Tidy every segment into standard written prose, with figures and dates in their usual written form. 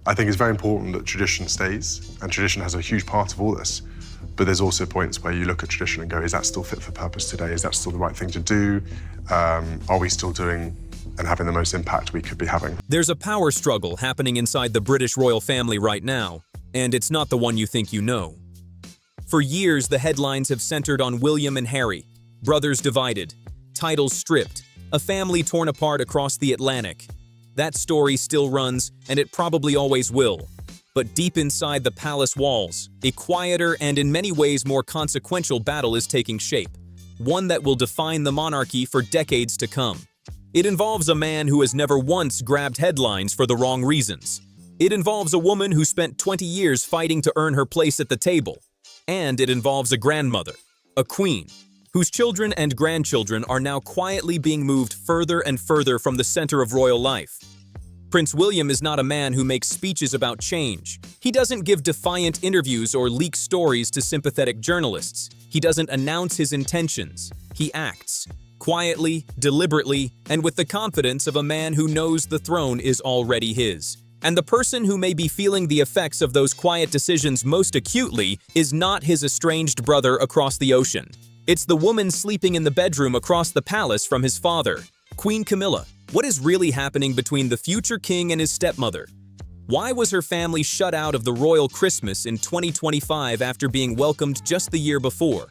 I think it's very important that tradition stays, and tradition has a huge part of all this. But there's also points where you look at tradition and go, is that still fit for purpose today? Is that still the right thing to do? Are we still doing and having the most impact we could be having? There's a power struggle happening inside the British royal family right now, and it's not the one you think you know. For years, the headlines have centered on William and Harry, brothers divided, titles stripped, a family torn apart across the Atlantic. That story still runs, and it probably always will. But deep inside the palace walls, a quieter and in many ways more consequential battle is taking shape, one that will define the monarchy for decades to come. It involves a man who has never once grabbed headlines for the wrong reasons. It involves a woman who spent 20 years fighting to earn her place at the table. And it involves a grandmother, a queen, whose children and grandchildren are now quietly being moved further and further from the center of royal life. Prince William is not a man who makes speeches about change. He doesn't give defiant interviews or leak stories to sympathetic journalists. He doesn't announce his intentions. He acts, quietly, deliberately, and with the confidence of a man who knows the throne is already his. And the person who may be feeling the effects of those quiet decisions most acutely is not his estranged brother across the ocean. It's the woman sleeping in the bedroom across the palace from his father, Queen Camilla. What is really happening between the future king and his stepmother? Why was her family shut out of the royal Christmas in 2025 after being welcomed just the year before?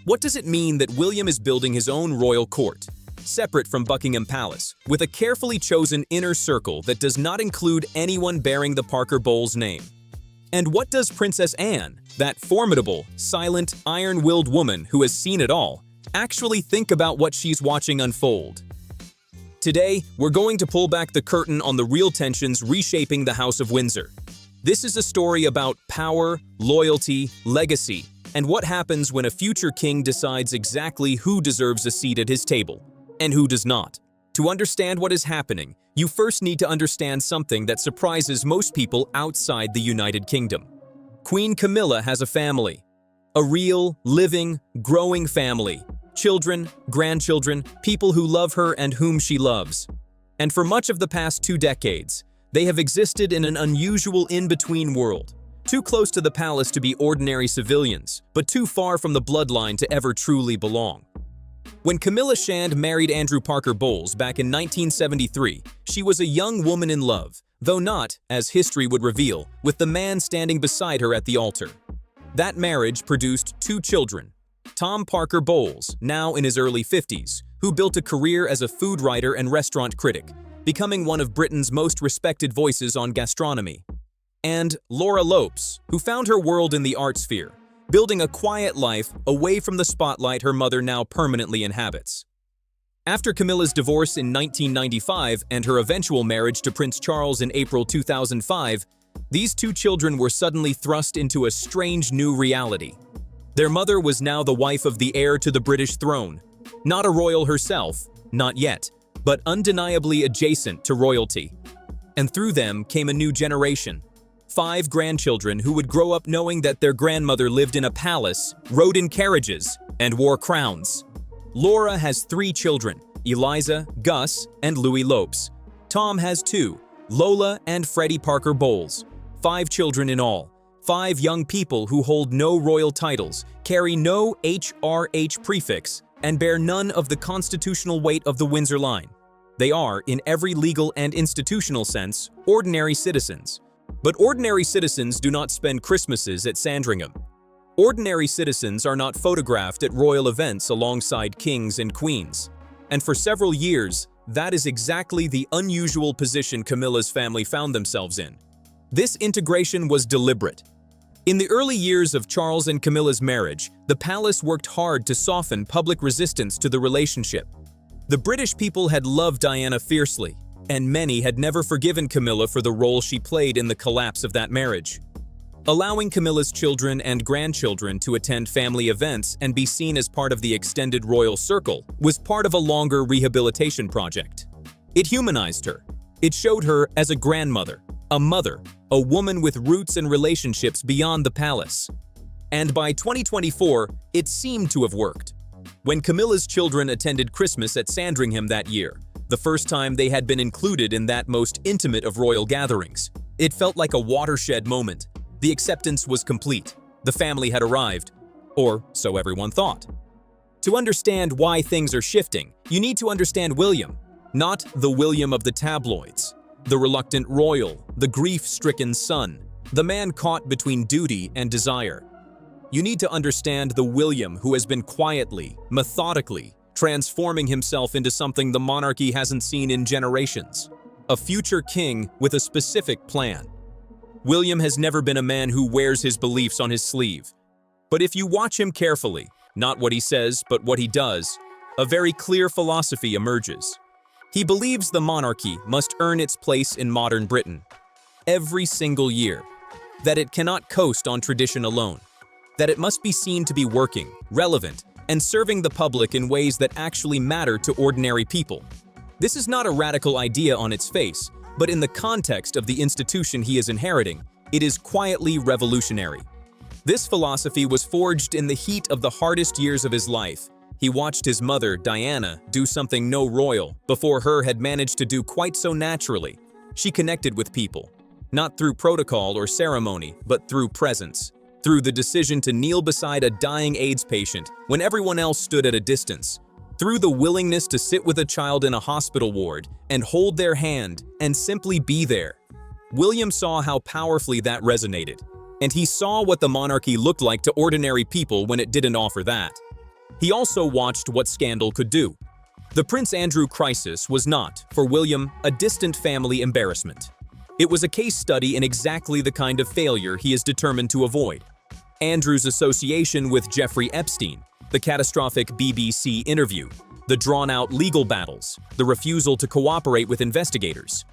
What does it mean that William is building his own royal court, separate from Buckingham Palace, with a carefully chosen inner circle that does not include anyone bearing the Parker Bowles name? And what does Princess Anne, that formidable, silent, iron-willed woman who has seen it all, actually think about what she's watching unfold? Today, we're going to pull back the curtain on the real tensions reshaping the House of Windsor. This is a story about power, loyalty, legacy, and what happens when a future king decides exactly who deserves a seat at his table, and who does not. To understand what is happening, you first need to understand something that surprises most people outside the United Kingdom. Queen Camilla has a family. A real, living, growing family. Children, grandchildren, people who love her and whom she loves. And for much of the past 2 decades, they have existed in an unusual in-between world. Too close to the palace to be ordinary civilians, but too far from the bloodline to ever truly belong. When Camilla Shand married Andrew Parker Bowles back in 1973, she was a young woman in love, though not, as history would reveal, with the man standing beside her at the altar. That marriage produced 2 children. Tom Parker Bowles, now in his early 50s, who built a career as a food writer and restaurant critic, becoming one of Britain's most respected voices on gastronomy. And Laura Lopes, who found her world in the art sphere, building a quiet life away from the spotlight her mother now permanently inhabits. After Camilla's divorce in 1995 and her eventual marriage to Prince Charles in April 2005, these 2 children were suddenly thrust into a strange new reality. Their mother was now the wife of the heir to the British throne. Not a royal herself, not yet, but undeniably adjacent to royalty. And through them came a new generation. 5 grandchildren who would grow up knowing that their grandmother lived in a palace, rode in carriages, and wore crowns. Laura has 3 children, Eliza, Gus, and Louis Lopes. Tom has 2, Lola and Freddie Parker Bowles. 5 children in all. 5 young people who hold no royal titles, carry no HRH prefix, and bear none of the constitutional weight of the Windsor line. They are, in every legal and institutional sense, ordinary citizens. But ordinary citizens do not spend Christmases at Sandringham. Ordinary citizens are not photographed at royal events alongside kings and queens. And for several years, that is exactly the unusual position Camilla's family found themselves in. This integration was deliberate. In the early years of Charles and Camilla's marriage, the palace worked hard to soften public resistance to the relationship. The British people had loved Diana fiercely, and many had never forgiven Camilla for the role she played in the collapse of that marriage. Allowing Camilla's children and grandchildren to attend family events and be seen as part of the extended royal circle was part of a longer rehabilitation project. It humanized her. It showed her as a grandmother, a mother, a woman with roots and relationships beyond the palace. And by 2024, it seemed to have worked. When Camilla's children attended Christmas at Sandringham that year, the first time they had been included in that most intimate of royal gatherings, It felt like a watershed moment. The acceptance was complete. The family had arrived, or so everyone thought. To understand why things are shifting, you need to understand William, not the William of the tabloids, the reluctant royal, the grief-stricken son, the man caught between duty and desire. You need to understand the William who has been quietly, methodically, transforming himself into something the monarchy hasn't seen in generations. A future king with a specific plan. William has never been a man who wears his beliefs on his sleeve. But if you watch him carefully, not what he says, but what he does, a very clear philosophy emerges. He believes the monarchy must earn its place in modern Britain every single year, that it cannot coast on tradition alone, that it must be seen to be working, relevant, and serving the public in ways that actually matter to ordinary people. This is not a radical idea on its face, but in the context of the institution he is inheriting, it is quietly revolutionary. This philosophy was forged in the heat of the hardest years of his life. He watched his mother, Diana, do something no royal before her had managed to do quite so naturally. She connected with people, not through protocol or ceremony, but through presence, through the decision to kneel beside a dying AIDS patient when everyone else stood at a distance, through the willingness to sit with a child in a hospital ward and hold their hand and simply be there. William saw how powerfully that resonated, and he saw what the monarchy looked like to ordinary people when it didn't offer that. He also watched what scandal could do. The Prince Andrew crisis was not, for William, a distant family embarrassment. It was a case study in exactly the kind of failure he is determined to avoid. Andrew's association with Jeffrey Epstein, the catastrophic BBC interview, the drawn-out legal battles, the refusal to cooperate with investigators.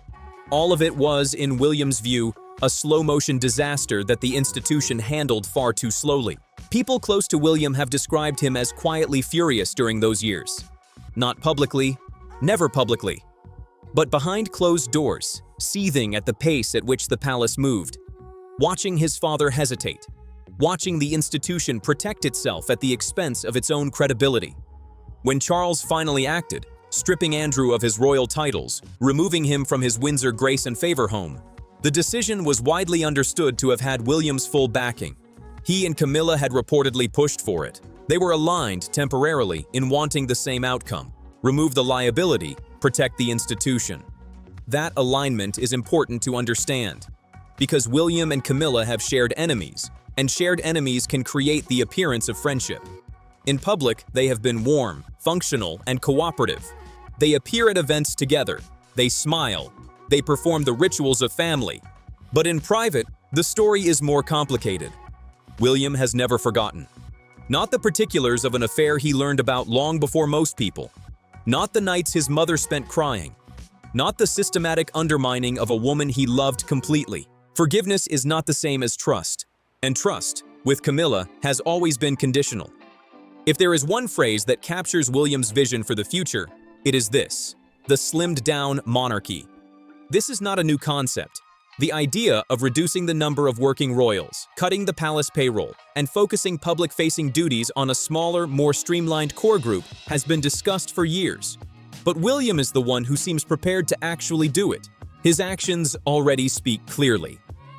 All of it was, in William's view, a slow-motion disaster that the institution handled far too slowly. People close to William have described him as quietly furious during those years. Not publicly, never publicly, but behind closed doors, seething at the pace at which the palace moved, watching his father hesitate, watching the institution protect itself at the expense of its own credibility. When Charles finally acted, stripping Andrew of his royal titles, removing him from his Windsor grace and favor home, the decision was widely understood to have had William's full backing. He and Camilla had reportedly pushed for it. They were aligned temporarily in wanting the same outcome: remove the liability, protect the institution. That alignment is important to understand, because William and Camilla have shared enemies, and shared enemies can create the appearance of friendship. In public, they have been warm, functional, and cooperative. They appear at events together, they smile, they perform the rituals of family. But in private, the story is more complicated. William has never forgotten. Not the particulars of an affair he learned about long before most people. Not the nights his mother spent crying. Not the systematic undermining of a woman he loved completely. Forgiveness is not the same as trust. And trust, with Camilla, has always been conditional. If there is one phrase that captures William's vision for the future, it is this: the slimmed-down monarchy. This is not a new concept. The idea of reducing the number of working royals, cutting the palace payroll, and focusing public-facing duties on a smaller, more streamlined core group has been discussed for years. But William is the one who seems prepared to actually do it. His actions already speak clearly.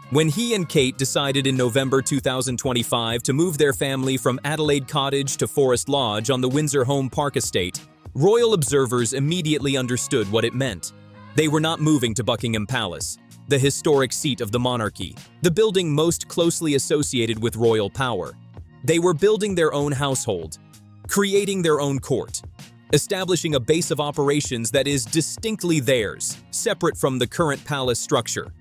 When he and Kate decided in November 2025 to move their family from Adelaide Cottage to Forest Lodge on the Windsor Home Park estate, royal observers immediately understood what it meant. They were not moving to Buckingham Palace, the historic seat of the monarchy, the building most closely associated with royal power. They were building their own household, creating their own court, establishing a base of operations that is distinctly theirs, separate from the current palace structure.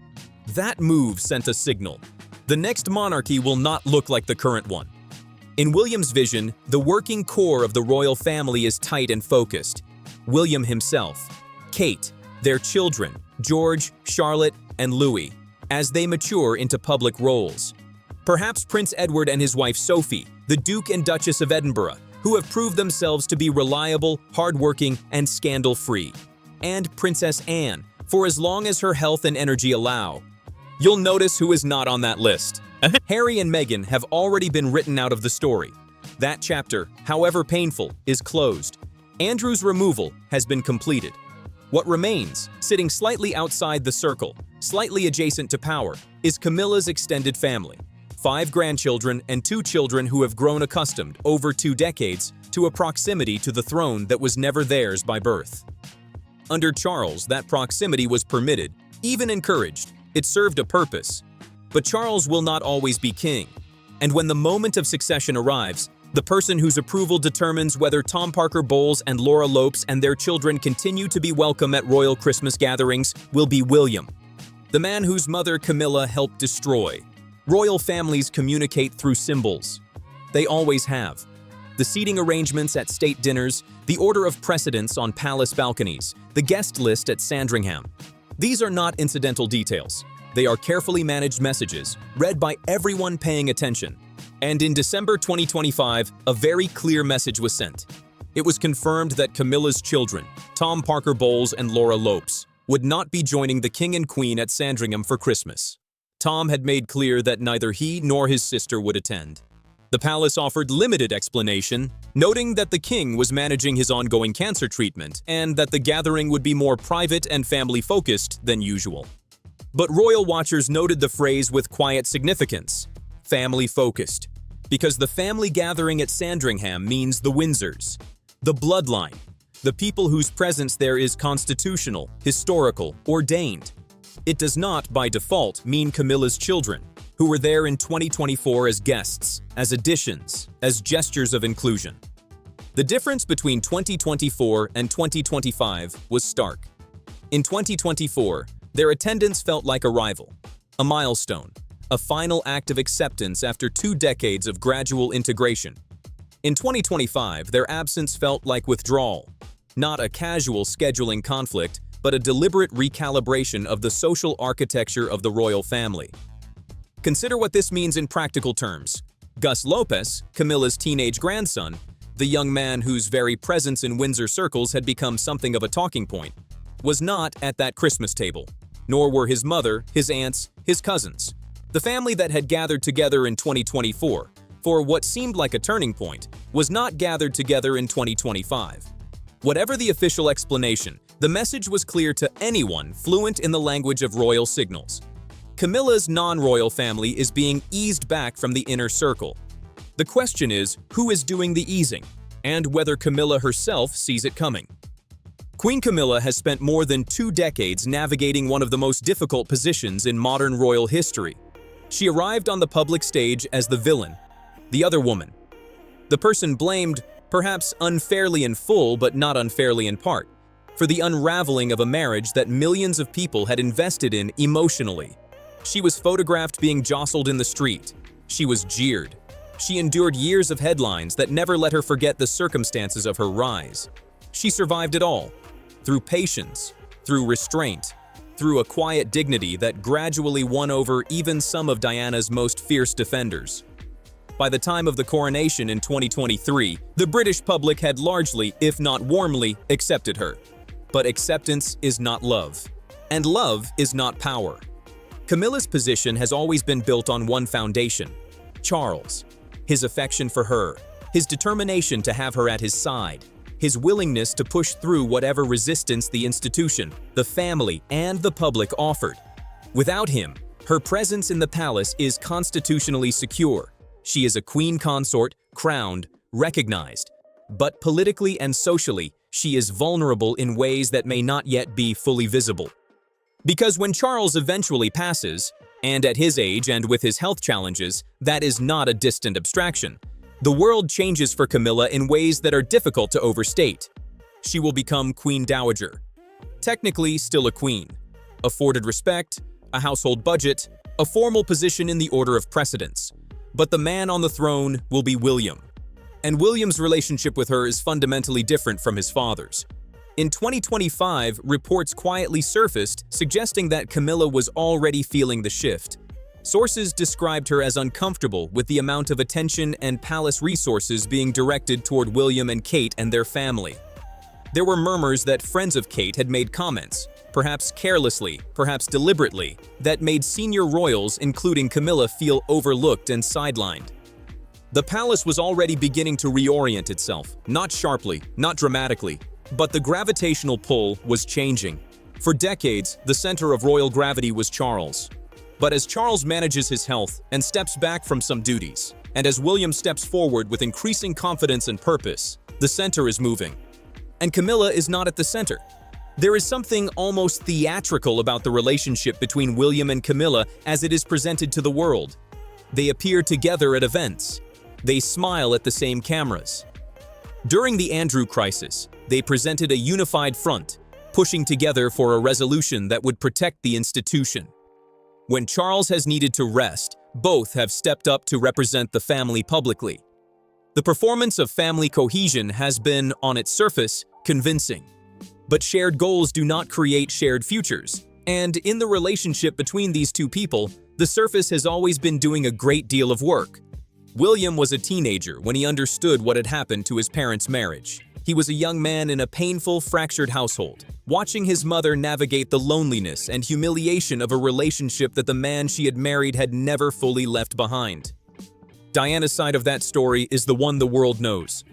That move sent a signal. The next monarchy will not look like the current one. In William's vision, the working core of the royal family is tight and focused. William himself, Kate, their children, George, Charlotte, and Louis, as they mature into public roles. Perhaps Prince Edward and his wife Sophie, the Duke and Duchess of Edinburgh, who have proved themselves to be reliable, hardworking, and scandal-free. And Princess Anne, for as long as her health and energy allow. You'll notice who is not on that list. Harry and Meghan have already been written out of the story. That chapter, however painful, is closed. Andrew's removal has been completed. What remains, sitting slightly outside the circle, slightly adjacent to power, is Camilla's extended family. 5 grandchildren and 2 children who have grown accustomed, over 2 decades, to a proximity to the throne that was never theirs by birth. Under Charles, that proximity was permitted, even encouraged. It served a purpose. But Charles will not always be king. And when the moment of succession arrives, the person whose approval determines whether Tom Parker Bowles and Laura Lopes and their children continue to be welcome at royal Christmas gatherings will be William, the man whose mother Camilla helped destroy. Royal families communicate through symbols. They always have. The seating arrangements at state dinners, the order of precedence on palace balconies, the guest list at Sandringham. These are not incidental details. They are carefully managed messages, read by everyone paying attention. And in December 2025, a very clear message was sent. It was confirmed that Camilla's children, Tom Parker Bowles and Laura Lopes, would not be joining the King and Queen at Sandringham for Christmas. Tom had made clear that neither he nor his sister would attend. The palace offered limited explanation, noting that the king was managing his ongoing cancer treatment and that the gathering would be more private and family-focused than usual. But royal watchers noted the phrase with quiet significance, family-focused, because the family gathering at Sandringham means the Windsors, the bloodline, the people whose presence there is constitutional, historical, ordained. It does not, by default, mean Camilla's children, who were there in 2024 as guests, as additions, as gestures of inclusion. The difference between 2024 and 2025 was stark. In 2024, their attendance felt like arrival, a milestone, a final act of acceptance after 2 decades of gradual integration. In 2025, their absence felt like withdrawal, not a casual scheduling conflict, but a deliberate recalibration of the social architecture of the royal family. Consider what this means in practical terms. Gus Lopez, Camilla's teenage grandson, the young man whose very presence in Windsor circles had become something of a talking point, was not at that Christmas table, nor were his mother, his aunts, his cousins. The family that had gathered together in 2024, for what seemed like a turning point, was not gathered together in 2025. Whatever the official explanation, the message was clear to anyone fluent in the language of royal signals. Camilla's non-royal family is being eased back from the inner circle. The question is, who is doing the easing, and whether Camilla herself sees it coming. Queen Camilla has spent more than 2 decades navigating one of the most difficult positions in modern royal history. She arrived on the public stage as the villain, the other woman. The person blamed, perhaps unfairly in full but not unfairly in part, for the unraveling of a marriage that millions of people had invested in emotionally. She was photographed being jostled in the street. She was jeered. She endured years of headlines that never let her forget the circumstances of her rise. She survived it all, through patience, through restraint, through a quiet dignity that gradually won over even some of Diana's most fierce defenders. By the time of the coronation in 2023, the British public had largely, if not warmly, accepted her. But acceptance is not love, and love is not power. Camilla's position has always been built on one foundation: Charles. His affection for her, his determination to have her at his side, his willingness to push through whatever resistance the institution, the family, and the public offered. Without him, her presence in the palace is constitutionally secure. She is a queen consort, crowned, recognized. But politically and socially, she is vulnerable in ways that may not yet be fully visible. Because when Charles eventually passes, and at his age and with his health challenges, that is not a distant abstraction. The world changes for Camilla in ways that are difficult to overstate. She will become Queen Dowager. Technically still a queen. Afforded respect, a household budget, a formal position in the order of precedence. But the man on the throne will be William. And William's relationship with her is fundamentally different from his father's. In 2025, reports quietly surfaced suggesting that Camilla was already feeling the shift. Sources described her as uncomfortable with the amount of attention and palace resources being directed toward William and Kate and their family. There were murmurs that friends of Kate had made comments, perhaps carelessly, perhaps deliberately, that made senior royals, including Camilla, feel overlooked and sidelined. The palace was already beginning to reorient itself, not sharply, not dramatically, But the gravitational pull was changing. For decades, the center of royal gravity was Charles. But as Charles manages his health and steps back from some duties, and as William steps forward with increasing confidence and purpose, the center is moving. And Camilla is not at the center. There is something almost theatrical about the relationship between William and Camilla as it is presented to the world. They appear together at events. They smile at the same cameras. During the Andrew crisis, they presented a unified front, pushing together for a resolution that would protect the institution. When Charles has needed to rest, both have stepped up to represent the family publicly. The performance of family cohesion has been, on its surface, convincing. But shared goals do not create shared futures, and in the relationship between these two people, the surface has always been doing a great deal of work. William was a teenager when he understood what had happened to his parents' marriage. He was a young man in a painful, fractured household, watching his mother navigate the loneliness and humiliation of a relationship that the man she had married had never fully left behind. Diana's side of that story is the one the world knows.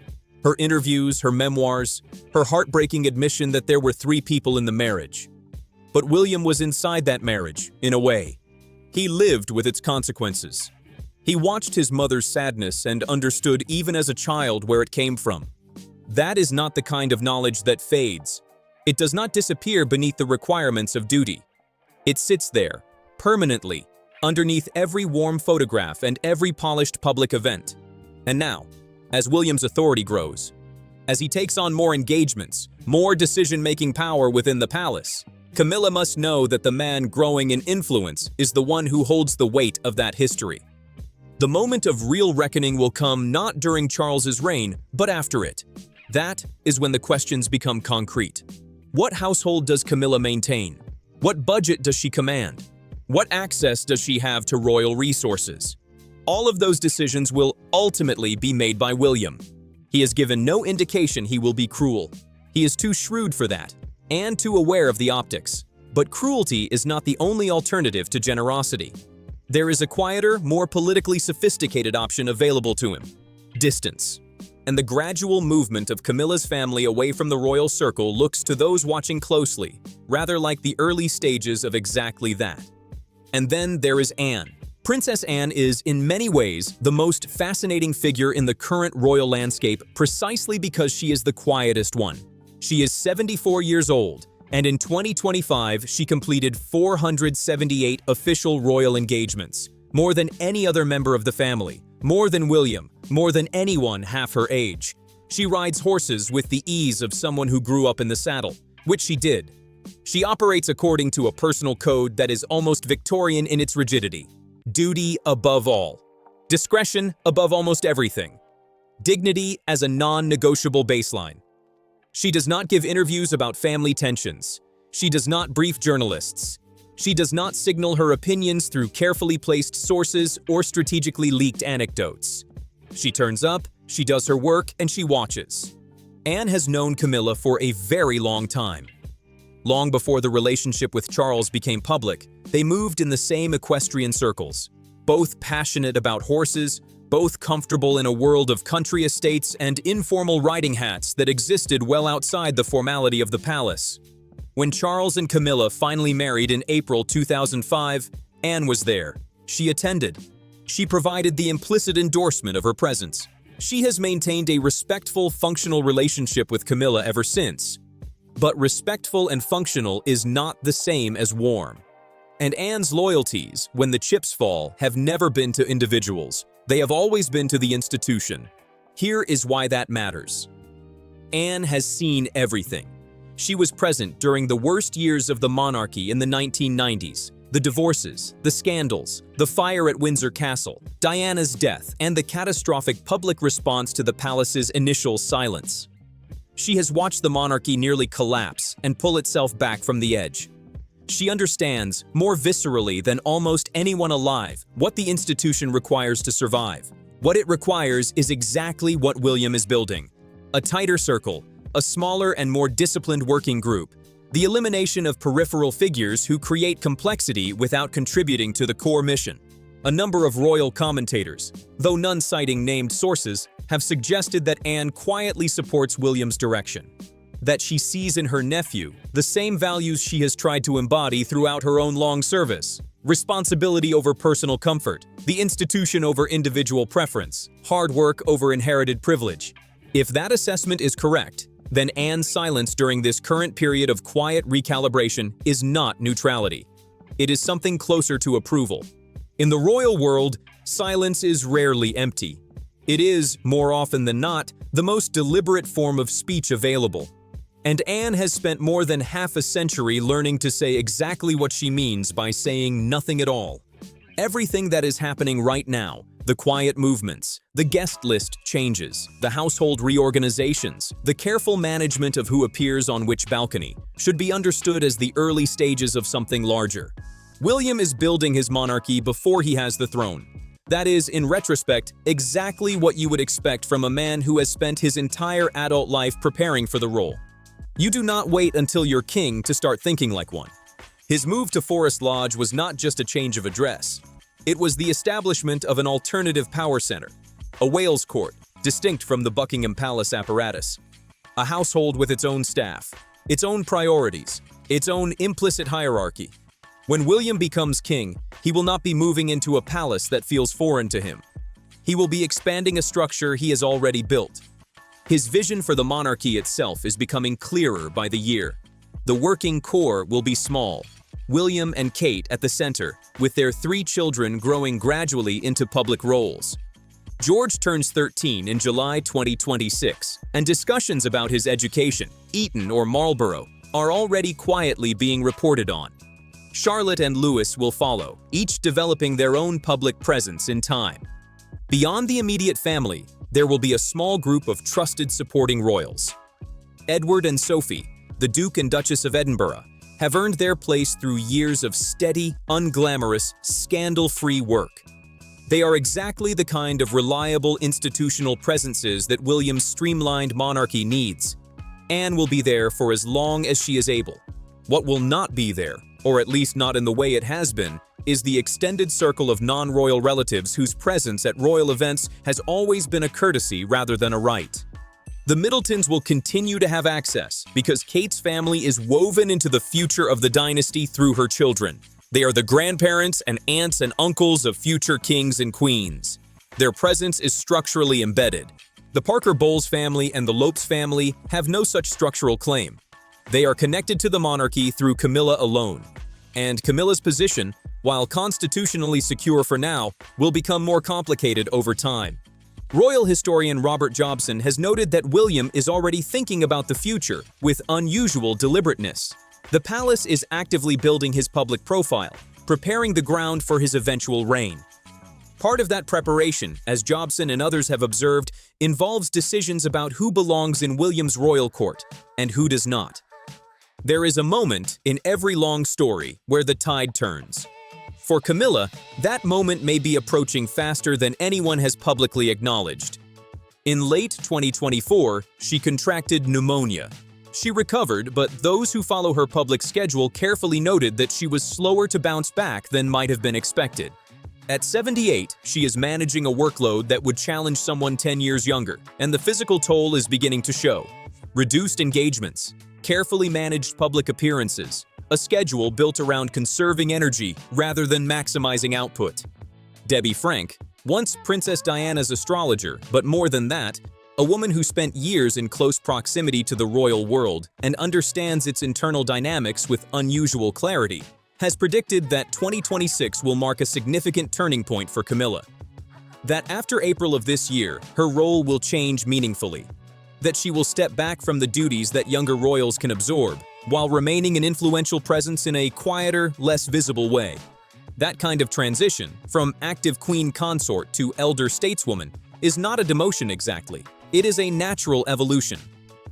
Her interviews, her memoirs, her heartbreaking admission that there were 3 people in the marriage. But William was inside that marriage, in a way. He lived with its consequences. He watched his mother's sadness and understood even as a child where it came from. That is not the kind of knowledge that fades. It does not disappear beneath the requirements of duty. It sits there, permanently, underneath every warm photograph and every polished public event. And now, as William's authority grows, as he takes on more engagements, more decision-making power within the palace, Camilla must know that the man growing in influence is the one who holds the weight of that history. The moment of real reckoning will come not during Charles's reign, but after it. That is when the questions become concrete. What household does Camilla maintain? What budget does she command? What access does she have to royal resources? All of those decisions will ultimately be made by William. He has given no indication he will be cruel. He is too shrewd for that, and too aware of the optics. But cruelty is not the only alternative to generosity. There is a quieter, more politically sophisticated option available to him: distance. And the gradual movement of Camilla's family away from the royal circle looks to those watching closely, rather like the early stages of exactly that. And then there is Anne. Princess Anne is, in many ways, the most fascinating figure in the current royal landscape precisely because she is the quietest one. She is 74 years old, and in 2025 she completed 478 official royal engagements, more than any other member of the family, more than William, more than anyone half her age. She rides horses with the ease of someone who grew up in the saddle, which she did. She operates according to a personal code that is almost Victorian in its rigidity. Duty above all. Discretion above almost everything. Dignity as a non-negotiable baseline. She does not give interviews about family tensions. She does not brief journalists. She does not signal her opinions through carefully placed sources or strategically leaked anecdotes. She turns up, she does her work, and she watches. Anne has known Camilla for a very long time. Long before the relationship with Charles became public, they moved in the same equestrian circles, both passionate about horses, both comfortable in a world of country estates and informal riding hats that existed well outside the formality of the palace. When Charles and Camilla finally married in April 2005, Anne was there. She attended. She provided the implicit endorsement of her presence. She has maintained a respectful, functional relationship with Camilla ever since. But respectful and functional is not the same as warm. And Anne's loyalties, when the chips fall, have never been to individuals. They have always been to the institution. Here is why that matters. Anne has seen everything. She was present during the worst years of the monarchy in the 1990s, the divorces, the scandals, the fire at Windsor Castle, Diana's death, and the catastrophic public response to the palace's initial silence. She has watched the monarchy nearly collapse and pull itself back from the edge. She understands, more viscerally than almost anyone alive, what the institution requires to survive. What it requires is exactly what William is building: a tighter circle, a smaller and more disciplined working group, the elimination of peripheral figures who create complexity without contributing to the core mission. A number of royal commentators, though none citing named sources, have suggested that Anne quietly supports William's direction. that she sees in her nephew the same values she has tried to embody throughout her own long service. Responsibility over personal comfort, the institution over individual preference, hard work over inherited privilege. If that assessment is correct, then Anne's silence during this current period of quiet recalibration is not neutrality. It is something closer to approval. In the royal world, silence is rarely empty. It is, more often than not, the most deliberate form of speech available. And Anne has spent more than half a century learning to say exactly what she means by saying nothing at all. Everything that is happening right now, the quiet movements, the guest list changes, the household reorganizations, the careful management of who appears on which balcony, should be understood as the early stages of something larger. William is building his monarchy before he has the throne. That is, in retrospect, exactly what you would expect from a man who has spent his entire adult life preparing for the role. You do not wait until you're king to start thinking like one. His move to Forest Lodge was not just a change of address. It was the establishment of an alternative power center, a Wales court, distinct from the Buckingham Palace apparatus, a household with its own staff, its own priorities, its own implicit hierarchy. When William becomes king, he will not be moving into a palace that feels foreign to him. He will be expanding a structure he has already built. His vision for the monarchy itself is becoming clearer by the year. The working core will be small, William and Kate at the center, with their 3 children growing gradually into public roles. George turns 13 in July 2026, and discussions about his education, Eton or Marlborough, are already quietly being reported on. Charlotte and Louis will follow, each developing their own public presence in time. Beyond the immediate family, there will be a small group of trusted supporting royals. Edward and Sophie, the Duke and Duchess of Edinburgh, have earned their place through years of steady, unglamorous, scandal-free work. They are exactly the kind of reliable institutional presences that William's streamlined monarchy needs. Anne will be there for as long as she is able. What will not be there, or at least not in the way it has been, is the extended circle of non-royal relatives whose presence at royal events has always been a courtesy rather than a right. The Middletons will continue to have access because Kate's family is woven into the future of the dynasty through her children. They are the grandparents and aunts and uncles of future kings and queens. Their presence is structurally embedded. The Parker Bowles family and the Lopes family have no such structural claim. They are connected to the monarchy through Camilla alone. And Camilla's position, while constitutionally secure for now, will become more complicated over time. Royal historian Robert Jobson has noted that William is already thinking about the future with unusual deliberateness. The palace is actively building his public profile, preparing the ground for his eventual reign. Part of that preparation, as Jobson and others have observed, involves decisions about who belongs in William's royal court and who does not. There is a moment in every long story where the tide turns. For Camilla, that moment may be approaching faster than anyone has publicly acknowledged. In late 2024, she contracted pneumonia. She recovered, but those who follow her public schedule carefully noted that she was slower to bounce back than might have been expected. At 78, she is managing a workload that would challenge someone 10 years younger, and the physical toll is beginning to show. Reduced engagements, carefully managed public appearances, a schedule built around conserving energy rather than maximizing output. Debbie Frank, once Princess Diana's astrologer, but more than that, a woman who spent years in close proximity to the royal world and understands its internal dynamics with unusual clarity, has predicted that 2026 will mark a significant turning point for Camilla. That after April of this year, her role will change meaningfully. That she will step back from the duties that younger royals can absorb, while remaining an influential presence in a quieter, less visible way. That kind of transition, from active queen consort to elder stateswoman, is not a demotion exactly. It is a natural evolution.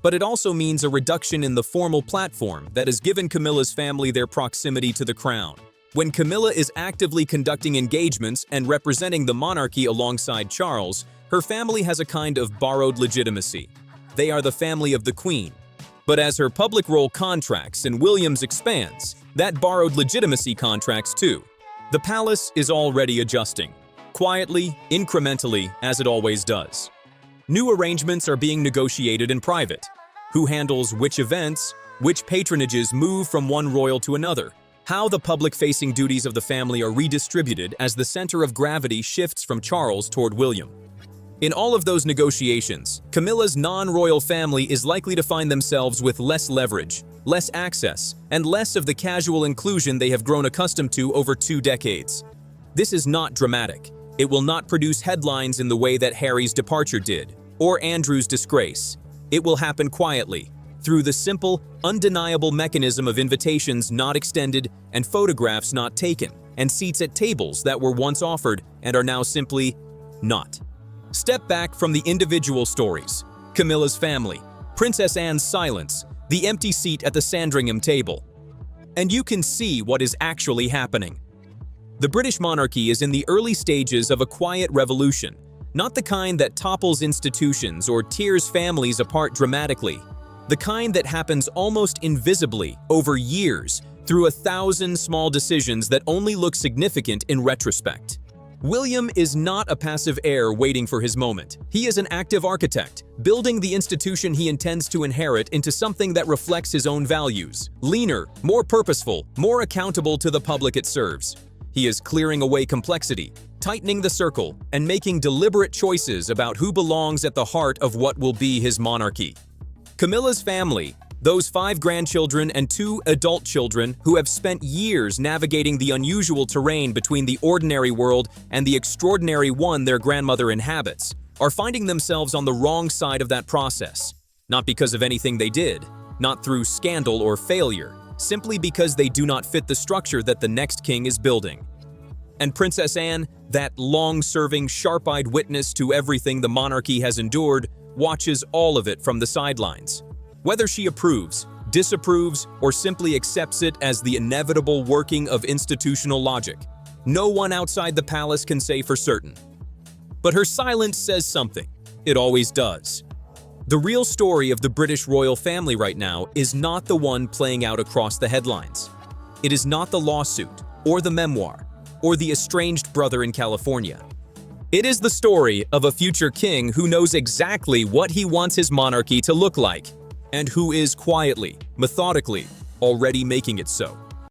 But it also means a reduction in the formal platform that has given Camilla's family their proximity to the crown. When Camilla is actively conducting engagements and representing the monarchy alongside Charles, her family has a kind of borrowed legitimacy. They are the family of the queen. But as her public role contracts and William's expands, that borrowed legitimacy contracts too. The palace is already adjusting, quietly, incrementally, as it always does. New arrangements are being negotiated in private. Who handles which events, which patronages move from one royal to another, how the public-facing duties of the family are redistributed as the center of gravity shifts from Charles toward William. In all of those negotiations, Camilla's non-royal family is likely to find themselves with less leverage, less access, and less of the casual inclusion they have grown accustomed to over 2 decades. This is not dramatic. It will not produce headlines in the way that Harry's departure did, or Andrew's disgrace. It will happen quietly, through the simple, undeniable mechanism of invitations not extended and photographs not taken, and seats at tables that were once offered and are now simply not. Step back from the individual stories, Camilla's family, Princess Anne's silence, the empty seat at the Sandringham table, and you can see what is actually happening. The British monarchy is in the early stages of a quiet revolution, not the kind that topples institutions or tears families apart dramatically, the kind that happens almost invisibly over years through 1,000 small decisions that only look significant in retrospect. William is not a passive heir waiting for his moment. He is an active architect, building the institution he intends to inherit into something that reflects his own values, leaner, more purposeful, more accountable to the public it serves. He is clearing away complexity, tightening the circle, and making deliberate choices about who belongs at the heart of what will be his monarchy. Camilla's family, those 5 grandchildren and 2 adult children who have spent years navigating the unusual terrain between the ordinary world and the extraordinary one their grandmother inhabits, are finding themselves on the wrong side of that process. Not because of anything they did, not through scandal or failure, simply because they do not fit the structure that the next king is building. And Princess Anne, that long-serving, sharp-eyed witness to everything the monarchy has endured, watches all of it from the sidelines. Whether she approves, disapproves, or simply accepts it as the inevitable working of institutional logic, no one outside the palace can say for certain. But her silence says something. It always does. The real story of the British royal family right now is not the one playing out across the headlines. It is not the lawsuit, or the memoir, or the estranged brother in California. It is the story of a future king who knows exactly what he wants his monarchy to look like, and who is quietly, methodically, already making it so.